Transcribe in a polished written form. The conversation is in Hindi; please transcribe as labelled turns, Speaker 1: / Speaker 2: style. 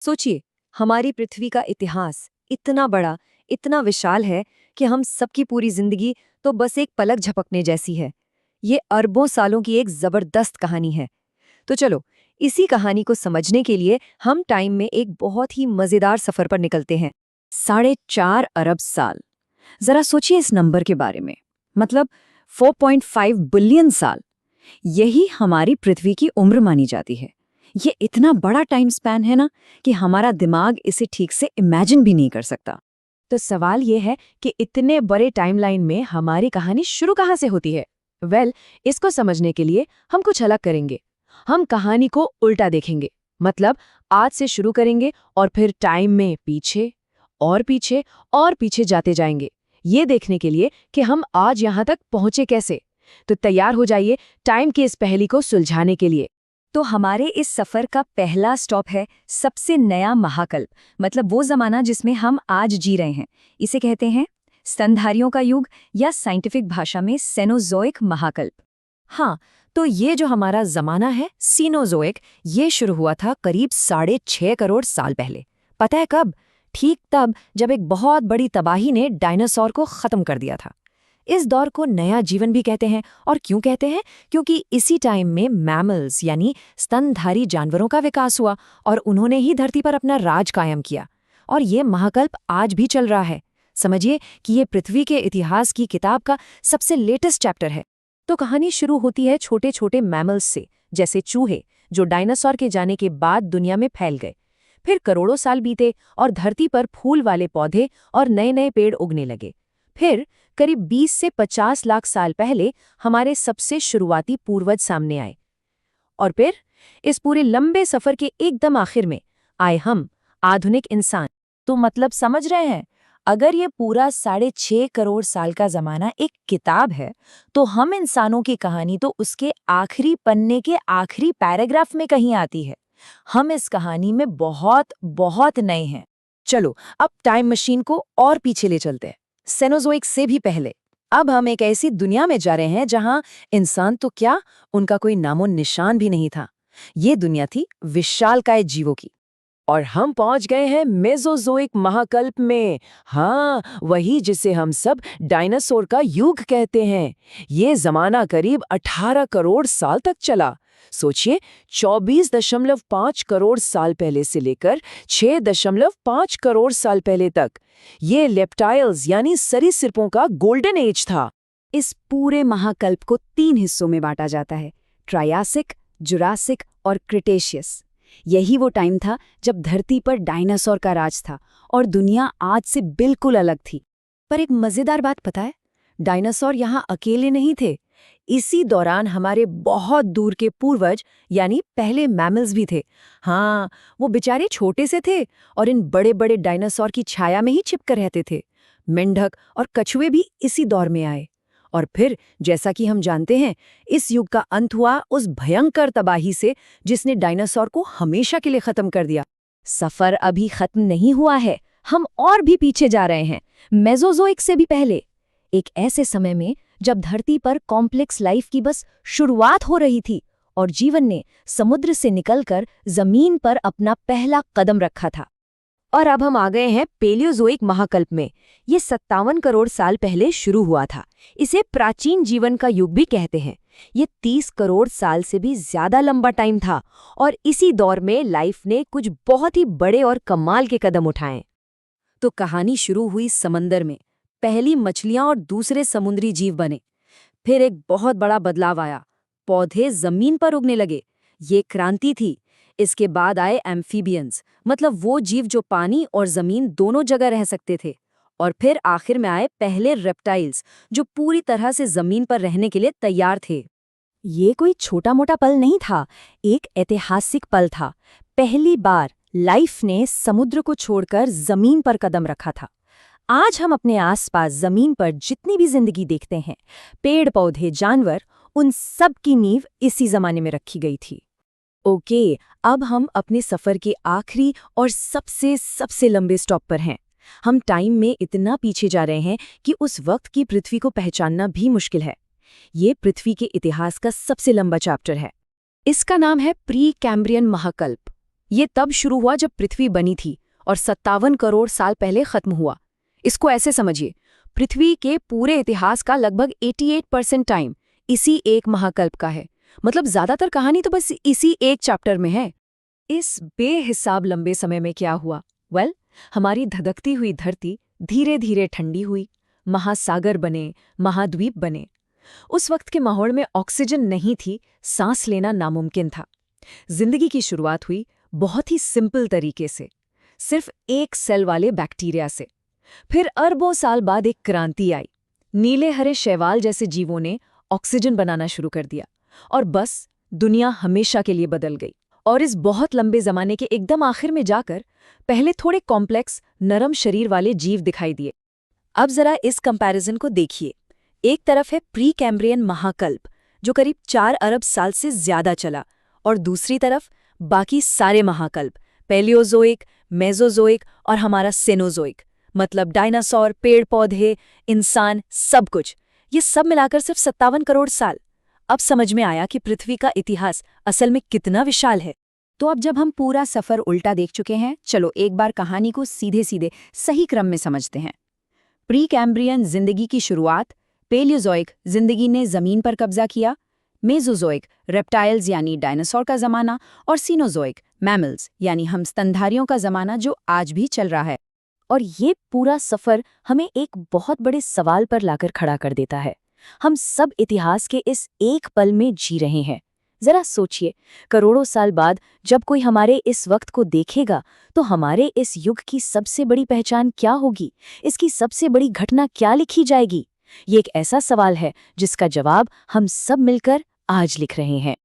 Speaker 1: सोचिए, हमारी पृथ्वी का इतिहास इतना बड़ा, इतना विशाल है कि हम सबकी पूरी जिंदगी तो बस एक पलक झपकने जैसी है। ये अरबों सालों की एक जबरदस्त कहानी है। तो चलो, इसी कहानी को समझने के लिए हम टाइम में एक बहुत ही मजेदार सफर पर निकलते हैं। 4.5 अरब साल। जरा सोचिए इस नंबर के बारे में। मतलब 4.5 बिलियन साल। यही हमारी पृथ्वी की उम्र मानी जाती है। ये इतना बड़ा टाइम स्पैन है ना कि हमारा दिमाग इसे ठीक से इमेजिन भी नहीं कर सकता।
Speaker 2: तो सवाल ये है कि इतने बड़े टाइमलाइन में हमारी कहानी शुरू कहाँ से होती है? इसको समझने के लिए हम कुछ अलग करेंगे। हम कहानी को उल्टा देखेंगे। मतलब आज से शुरू करेंगे और फिर टाइम में पीछे और पीछे और पीछे जाते जाएंगे, ये देखने के लिए कि हम आज यहाँ तक पहुँचे कैसे। तो तैयार हो जाइए टाइम की इस पहेली को सुलझाने के लिए।
Speaker 1: तो हमारे इस सफर का पहला स्टॉप है सबसे नया महाकल्प, मतलब वो जमाना जिसमें हम आज जी रहे हैं। इसे कहते हैं स्तनधारियों का युग, या साइंटिफिक भाषा में सेनोजोइक महाकल्प।
Speaker 2: हाँ, तो ये जो हमारा जमाना है सीनोजोइक, ये शुरू हुआ था करीब 6.5 करोड़ साल पहले। पता है कब? ठीक तब जब एक बहुत बड़ी तबाही ने डायनासोर को खत्म कर दिया था। इस दौर को नया जीवन भी कहते हैं। और क्यों कहते हैं? क्योंकि इसी टाइम में मैमल्स यानी स्तनधारी जानवरों का विकास हुआ और उन्होंने ही धरती पर अपना राज कायम किया। और ये महाकल्प आज भी चल रहा है। समझिए कि ये पृथ्वी के इतिहास की किताब का सबसे लेटेस्ट चैप्टर है। तो कहानी शुरू होती है छोटे छोटे मैमल्स से, जैसे चूहे, जो डायनासोर के जाने के बाद दुनिया में फैल गए। फिर करोड़ों साल बीते और धरती पर फूल वाले पौधे और नए नए पेड़ उगने लगे। फिर करीब 20 से 50 लाख साल पहले हमारे सबसे शुरुआती पूर्वज सामने आए। और फिर इस पूरे लंबे सफर के एकदम आखिर में आए हम, आधुनिक इंसान। तो मतलब समझ रहे हैं, अगर ये पूरा 6.5 करोड़ साल का जमाना एक किताब है, तो हम इंसानों की कहानी तो उसके आखिरी पन्ने के आखिरी पैराग्राफ में कहीं आती है। हम इस कहानी में बहुत बहुत नए हैं। चलो अब टाइम मशीन को और पीछे ले चलते हैं, सेनोजोइक से भी पहले। अब हम एक ऐसी दुनिया में जा रहे हैं जहां इंसान तो क्या, उनका कोई नामो निशान भी नहीं था। ये दुनिया थी विशालकाय जीवों की। और हम पहुंच गए हैं मेसोजोइक महाकल्प में। हाँ, वही जिसे हम सब डायनासोर का युग कहते हैं। ये जमाना करीब 18 करोड़ साल तक चला। सोचिए, 24.5 करोड़ साल पहले से लेकर 6.5 करोड़ साल पहले तक ये लेप्टाइल्स यानी सरीसृपों का गोल्डन एज था।
Speaker 1: इस पूरे महाकल्प को 3 हिस्सों में बांटा जाता है: ट्रायासिक, जुरासिक और क्रिटेशियस। यही वो टाइम था जब धरती पर डायनासोर का राज था और दुनिया आज से बिल्कुल अलग थी। पर एक मजेदार बात पता है, डायनासोर यहाँ अकेले नहीं थे। इसी दौरान हमारे बहुत दूर के पूर्वज यानी पहले मैमल्स भी थे। हाँ, वो बेचारे छोटे से थे और इन बड़े बड़े डायनासोर की छाया में ही छिपकर रहते थे। मेंढक और कछुए भी इसी दौर में आए। और फिर जैसा कि हम जानते हैं, इस युग का अंत हुआ उस भयंकर तबाही से जिसने डायनासोर को हमेशा के लिए खत्म कर दिया। सफर अभी खत्म नहीं हुआ है, हम और भी पीछे जा रहे हैं, मेसोजोइक से भी पहले, एक ऐसे समय में जब धरती पर कॉम्प्लेक्स लाइफ की बस शुरुआत हो रही थी और जीवन ने समुद्र से निकलकर जमीन पर अपना पहला कदम रखा था। और अब हम आ गए हैं पेलियोजोइक महाकल्प में। ये 57 करोड़ साल पहले शुरू हुआ था। इसे प्राचीन जीवन का युग भी कहते हैं। ये 30 करोड़ साल से भी ज्यादा लंबा टाइम था और इसी दौर में लाइफ ने कुछ बहुत ही बड़े और कमाल के कदम उठाए। तो कहानी शुरू हुई समंदर में। पहली मछलियां और दूसरे समुद्री जीव बने। फिर एक बहुत बड़ा बदलाव आया, पौधे जमीन पर उगने लगे। ये क्रांति थी। इसके बाद आए एम्फीबियंस, मतलब वो जीव जो पानी और जमीन दोनों जगह रह सकते थे। और फिर आखिर में आए पहले रेप्टाइल्स, जो पूरी तरह से जमीन पर रहने के लिए तैयार थे। ये कोई छोटा मोटा पल नहीं था, एक ऐतिहासिक पल था। पहली बार लाइफ ने समुद्र को छोड़कर जमीन पर कदम रखा था। आज हम अपने आसपास जमीन पर जितनी भी जिंदगी देखते हैं, पेड़ पौधे जानवर, उन सब की नींव इसी जमाने में रखी गई थी। ओके, अब हम अपने सफर के आखिरी और सबसे सबसे लंबे स्टॉप पर हैं। हम टाइम में इतना पीछे जा रहे हैं कि उस वक्त की पृथ्वी को पहचानना भी मुश्किल है। ये पृथ्वी के इतिहास का सबसे लंबा चैप्टर है। इसका नाम है प्री कैम्ब्रियन महाकल्प। ये तब शुरू हुआ जब पृथ्वी बनी थी और 57 करोड़ साल पहले खत्म हुआ। इसको ऐसे समझिए, पृथ्वी के पूरे इतिहास का लगभग 88% टाइम इसी एक महाकल्प का है। मतलब ज्यादातर कहानी तो बस इसी एक चैप्टर में है।
Speaker 2: इस बेहिसाब लंबे समय में क्या हुआ? हमारी धधकती हुई धरती धीरे धीरे ठंडी हुई, महासागर बने, महाद्वीप बने। उस वक्त के माहौल में ऑक्सीजन नहीं थी, सांस लेना नामुमकिन था। जिंदगी की शुरुआत हुई बहुत ही सिंपल तरीके से, सिर्फ एक सेल वाले बैक्टीरिया से। फिर अरबों साल बाद एक क्रांति आई। नीले हरे शैवाल जैसे जीवों ने ऑक्सीजन बनाना शुरू कर दिया और बस दुनिया हमेशा के लिए बदल गई। और इस बहुत लंबे जमाने के एकदम आखिर में जाकर पहले थोड़े कॉम्प्लेक्स नरम शरीर वाले जीव दिखाई दिए। अब जरा इस कंपैरिजन को देखिए। एक तरफ है प्री कैम्ब्रियन महाकल्प जो करीब 4 अरब साल से ज्यादा चला, और दूसरी तरफ बाकी सारे महाकल्प, पैलियोजोइक, मेसोजोइक और हमारा सेनोजोइक, मतलब डायनासोर, पेड़ पौधे, इंसान, सब कुछ। ये सब मिलाकर सिर्फ 57 करोड़ साल। अब समझ में आया कि पृथ्वी का इतिहास असल में कितना विशाल है।
Speaker 1: तो अब जब हम पूरा सफर उल्टा देख चुके हैं, चलो एक बार कहानी को सीधे सीधे सही क्रम में समझते हैं। प्री कैम्ब्रियन जिंदगी की शुरुआत, पेलियोजोइक जिंदगी ने जमीन पर कब्जा किया, मेसोजोइक रेप्टाइल्स यानी डायनासोर का जमाना, और सीनोजोइक मैमल्स यानी हम स्तनधारियों का जमाना जो आज भी चल रहा है।
Speaker 2: और ये पूरा सफर हमें एक बहुत बड़े सवाल पर लाकर खड़ा कर देता है। हम सब इतिहास के इस एक पल में जी रहे हैं। जरा सोचिए, करोड़ों साल बाद जब कोई हमारे इस वक्त को देखेगा तो हमारे इस युग की सबसे बड़ी पहचान क्या होगी? इसकी सबसे बड़ी घटना क्या लिखी जाएगी? ये एक ऐसा सवाल है जिसका जवाब हम सब मिलकर आज लिख रहे हैं।